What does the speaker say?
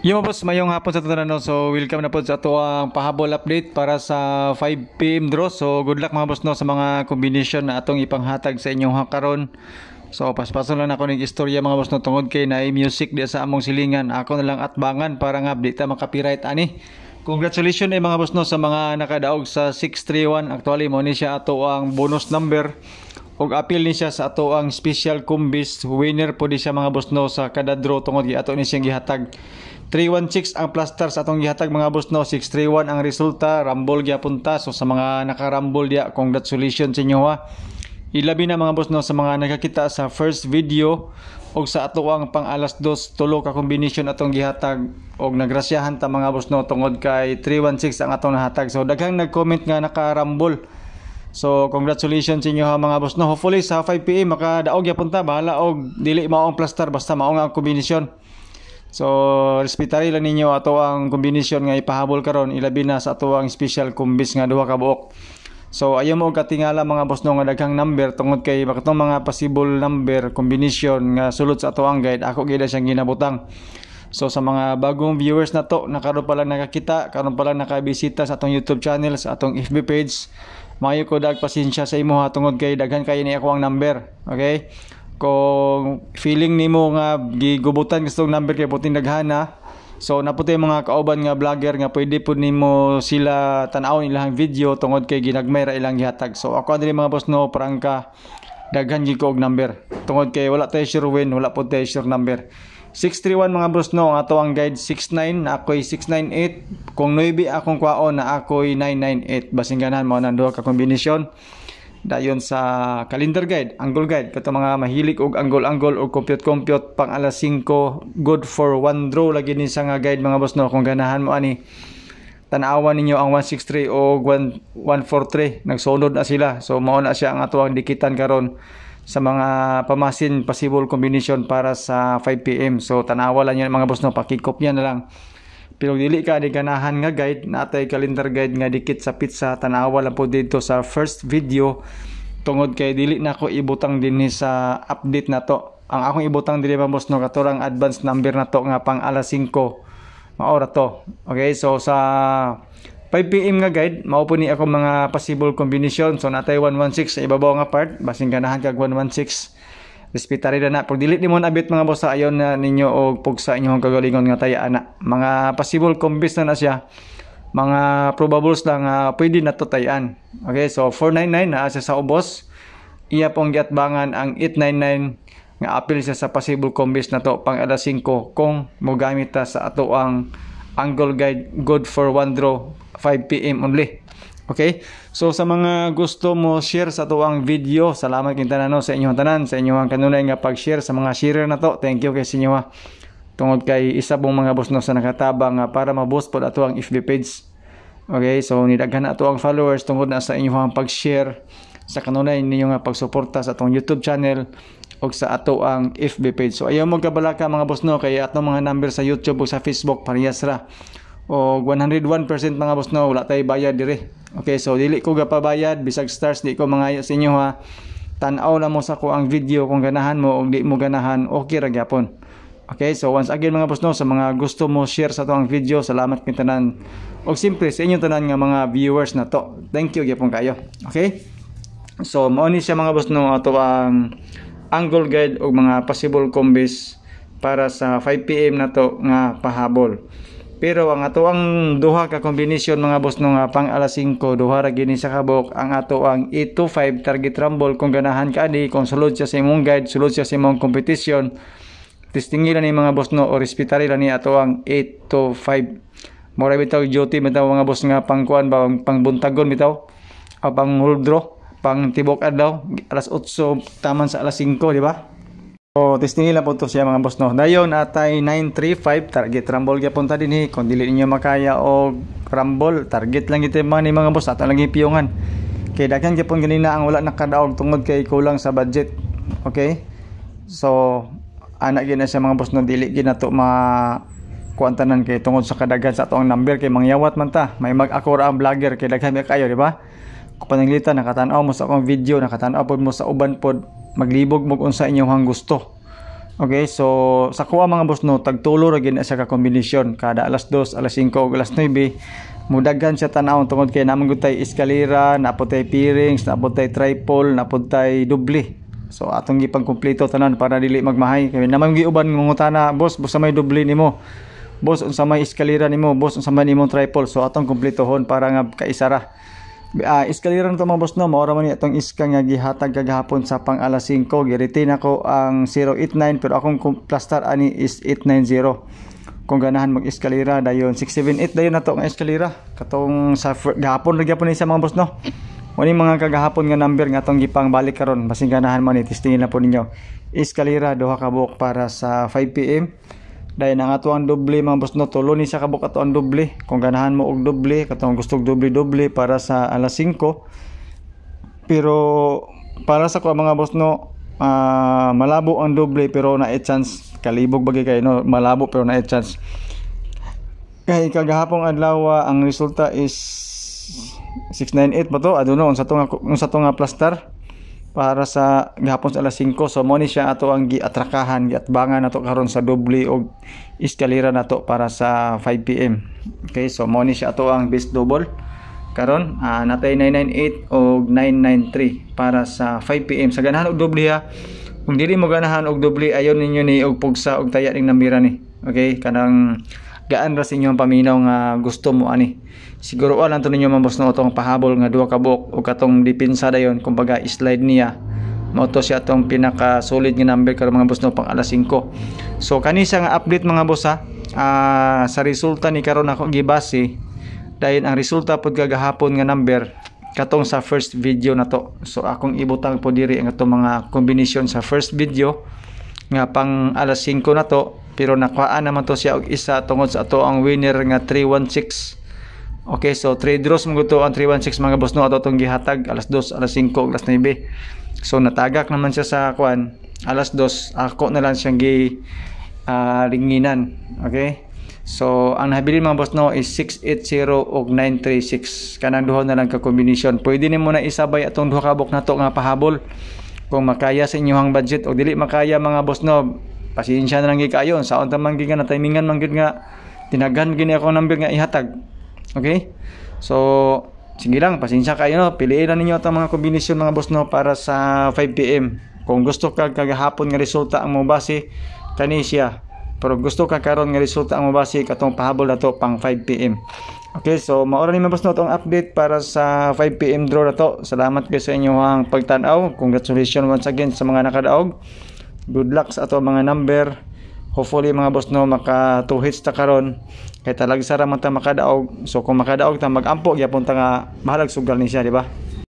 Yo boss, mayong hapon sa tanan no. So welcome na po sa ato ang pahabol update para sa 5 PM draw. So good luck mga boss no sa mga combination na atong ipanghatag sa inyong karon. So paspason lang ako ning istorya mga boss no tungod kay naay music di sa among silingan. Ako na lang atbangan para nga di ta makapiright ani. Congratulations mga boss no sa mga nakadaog sa 631. Actually mo ni siya ato ang bonus number. Og appeal ni siya sa ato ang special kumbis. Winner po di siya mga boss no sa kada draw tungod gi ato ni siyang gihatag. 316 ang plaster sa atong gihatag mga boss no. 631 ang resulta, rumble gyapon ta. So sa mga naka-rumble dia, congratulations sa inyo ha. Ilabi na mga boss no sa mga nakakita sa first video og sa ato ang pang alas 2 tulo ka combination atong gihatag og nagrasyahan ta mga boss no tungod kay 316 ang atong nahatag. So daghang nag-comment nga naka-rumble. So congratulations sa inyo ha mga boss no. Hopefully sa 5 PM makadaog gyapon ta, bahala og dili mao ang plaster basta mao nga ang combination. So, respetary lang ninyo ato ang kombinasyon nga ipahabol karon, ilabi na sa ato ang special kumbis nga duha ka buok. So, ayaw mo katingala mga boss no nga daghang number tungod kay bakatong mga possible number combination nga sulod sa ato ang guide, ako gid siyang ginabutang. So, sa mga bagong viewers na to, karon pa lang nakakita, karon pa lang nakabisita sa atong YouTube channel, sa atong FB page, maayo ko dag pasensya sa imo ha tungod kay daghan kay ni ako ang number. Okay? Kung feeling nimo nga gigubutan gustong number kay puting daghana, so naputi mga kauban nga vlogger nga pwede pud nimo sila tan-awon ilang video tungod kay ginagmay ra ilang gihatag. So ako diri mga boss no prangka daghan gyud ko og number tungod kay wala tay sure win, wala pud tay sure number. 631 mga boss no, ang ato ang guide 69, ako'y 698, kung 9 akong kwaon na ako'y 998. Basing ganahan mo nang duha ka kombinasyon. Dayon sa calendar guide, angle guide, kato mga mahilig og angle-angle og compute pang alas 5, good for one draw lagi ni sa nga guide mga boss no. Kung ganahan mo ani, tan-awan ninyo ang 163 o 143, nagsunod na sila. So mao na siya ang ato ang dikitan karon sa mga pamasin possible combination para sa 5 PM. So tan-awa lang yan mga boss no, pakikop niya na lang. Pero dili ka di ganahan nga guide, natay calendar guide nga dikit sa pizza, tanawa lang po dito sa first video tungod kay dili na ko ibutang dinhi sa update na to. Ang akong ibutang dili pa boss no katurang advance number na to nga pang alas 5 maora to. Okay, so sa 5 PM nga guide mao po ni ako mga possible combination. So natay 116 sa ibabaw nga part, basing ganahan kag 116. Respetary na pag dili mo nabit mga boss ayon na ninyo og pugsa inyong kagalingon nga taya ana. Mga possible combis na siya. Mga probables lang pwede na to tayan. Okay, so 499 na siya sa ubos. Iya pong giatbangan ang 899 nga appeal siya sa possible combis na to pang alas 5 kung mogamit ta sa ato ang angle guide, good for one draw 5 PM only. Okay, so sa mga gusto mo share sa ato ang video, salamat kinta na no sa inyong tanan, sa inyong kanunay nga pag-share sa mga sharer na to. Thank you kay sa inyo ha. Tungod kay isa pong mga boss no sa nakatabang para ma-boost pod ato ang FB page. Okay, so nidaghan na ato ang followers tungod na sa inyong pag-share sa kanunay ninyo nga pagsuporta sa atong YouTube channel o sa ato ang FB page. So ayaw mo kabalaka mga boss no kay atong mga number sa YouTube o sa Facebook parehas ra. O 101% mga boss no, wala tay bayad dire. Okay, so dili ko gapabayad, bisag stars di ko mangayo sa inyo ha. Tan-aw na mo sa ko ang video kung ganahan mo o di mo ganahan, okay ra gyapon. Okay, so once again mga boss no, sa mga gusto mo share sa to ang video, salamat kin tanan. Og simple sa inyo tanan nga mga viewers na to. Thank you gyapon kayo. Okay? So mao ni siya mga boss no ato ang angle guide og mga possible combis para sa 5 PM na to nga pahabol. Pero ang ato ang duha ka combination mga boss no nga pang alas 5 duha ra gini sa kabok, ang ato ang 825 target rumble kung ganahan ka ani, kung sulod siya sa imong guide, sulod siya sa imong competition, testingi lang ni mga boss no o respetary lang ni ato ang 825. Mora bitaw duty bitaw mga boss nga pang kuan ba pang buntagon bitaw o pang hold draw, pang tibok adlaw alas 8 taman sa alas 5 di ba? So, testing nila po to siya mga boss no. Dayon atay 935 target rumble gyapon ta dinhi. Kung dili ninyo makaya og rumble, target lang ito ni mga boss ato lang ipiyongan. Kay daghan gyapon ganina ang wala nakadaog tungod kay kulang sa budget. Okay? So, ana gyud na siya mga boss no, dili gyud nato kuantanan kay tungod sa kadaghan sa atong number kay mangyawat man ta. May mag-akura ang vlogger kay daghan mi kayo, di ba? Kung pananglitan nakatan-aw mo sa akong video, nakatan-aw pod mo sa uban pod, maglibog mo unsa inyong gusto. Okay, so sa kuha mga boss no, tagtulo ra gid sa ka kombinasyon kada alas 2, alas 5 ug alas 9. Mudaghan siya tan-aw tungod kay namon gud tay eskalera, napod tay bearings, napod tay tripod, napod tay doble. So atong gipang kumpleto tanan para dili magmahay. Kay naman giuban ngutana, boss, sa may doble nimo. Boss, unsa may eskalera nimo, boss, unsa may nimong tripod. So atong kumpletohon para nga kaisara. Eskalera nito mga boss no, maura man itong iska nga gihatag kagahapon sa pang alas 5. Gi-retain ako ang 089 pero akong plaster ani is 890. Kung ganahan mag-eskalera dayon 678 dayon nato ang eskalera. Katong sa gahapon ra gyapon ni sa mga boss no. Wani mga kagahapon nga number nga atong gipang balik karon basing ganahan man i-testingin na po ninyo. Eskalera duha ka buok para sa 5 PM. Dahil ang ato ang doble mga boss no, tulo ni sa kabuk ato ang doble. Kung ganahan mo og doble, katong gusto og doble para sa alas 5. Pero para sa ko mga boss no, malabo ang doble pero na chance kalibog bagay kay no, malabo pero na chance. Kay kagahapong adlaw ang resulta is 698 ba to? I don't know unsa to nga plaster para sa gihapon sa alas 5. So mo ni siya ato ang giatrakahan, giatbangan nato karon sa doble og eskalera nato para sa 5 PM. Okay, so mo ni siya ato ang base double karon natay 998 og 993 para sa 5 PM. Sa ganahan og doble ha, kung dili mo ganahan og doble ayon ninyo ni og pugsa og taya ning nambira ni. Okay, kanang gaan ra sa inyong paminaw nga gusto mo ani. Siguro lang to ninyo mambos na itong pahabol nga duha ka buok o katong depensa dayon kumbaga slide niya mao to siya tong pinaka solid nga number karon mga boss no pang alas 5. So kani sa nga update mga boss ha, sa resulta ni karon ako gibase dayon ang resulta pud kagahapon nga number katong sa first video na to. So akong ibutang po diri ang atong mga combination sa first video nga pang alas 5 na to, pero nakuhaan naman to siya og isa tungod sa ato ang winner nga 316. Okay, so 3 draws mo to ang 316 mga boss no, ato tong gihatag alas 2, alas 5, alas 9. So natagak naman siya sa kuan alas 2, ako na lang siyang ringinan. Okay, so ang nabili mga boss no is 680 og 936 kanang duha na lang ka combination. Pwede nimo na isabay atong duha ka buok nato nga pahabol kung makaya sa inyong budget o dili makaya mga boss no, pasensya na lang gikayon sa unta man giga na timingan man gid nga tinaghan gini ako number nga ihatag. Okay, so sige lang, pasensya kayo no, piliin na ninyo itong mga kombinasyon mga boss no para sa 5 PM. Kung gusto ka kagahapon nga resulta ang mobase kani siya, pero gusto ka karon nga resulta ang mobase katong pahabol na to pang 5 PM. Okay, so maura ni mga boss no itong update para sa 5 PM draw na to. Salamat kayo sa inyong pagtanaw. Congratulations once again sa mga nakadaog. Good luck sa ato mga number. Hopefully mga boss no maka 2 hits ta karon kay talag sara man ta makadaog. So kung makadaog ta magampo gyapon ta nga mahalag sugal ni siya, di ba?